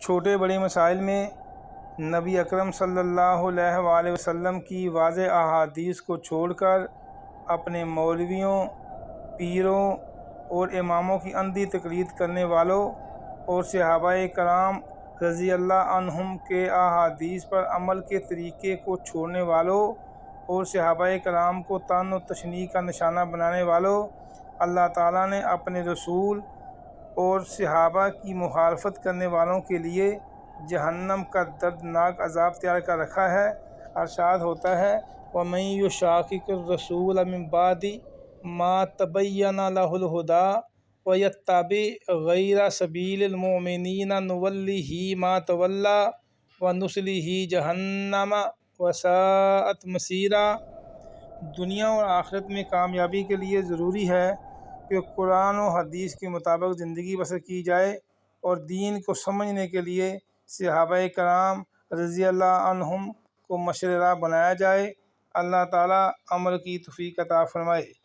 چھوٹے بڑے مسائل میں نبی اکرم صلی اللہ علیہ وآلہ وسلم کی واضح احادیث کو چھوڑ کر اپنے مولویوں، پیروں اور اماموں کی اندھی تقلید کرنے والوں اور صحابہ کرام رضی اللہ عنہم کے احادیث پر عمل کے طریقے کو چھوڑنے والوں اور صحابہ کرام کو طعن و تشنیع کا نشانہ بنانے والوں، اللہ تعالیٰ نے اپنے رسول اور صحابہ کی مخالفت کرنے والوں کے لیے جہنم کا دردناک عذاب تیار کر رکھا ہے۔ ارشاد ہوتا ہے وَمَن يُشَاقِقِ الرَّسُولَ مِن بَعْدِ مَا تَبَيَّنَ لَهُ الْهُدَىٰ وَيَتَّبِعْ غَيْرَ سَبِيلِ الْمُؤْمِنِينَ نُوَلِّهِ مَا تَوَلَّىٰ وَنُصْلِهِ جَهَنَّمَ وَسَاءَتْ مَصِيرًا۔ دنیا اور آخرت میں کامیابی کے لیے ضروری ہے کہ قرآن و حدیث کے مطابق زندگی بسر کی جائے اور دین کو سمجھنے کے لیے صحابہ کرام رضی اللہ عنہم کو مشرِ راہ بنایا جائے۔ اللہ تعالیٰ عمل کی توفیق عطا فرمائے۔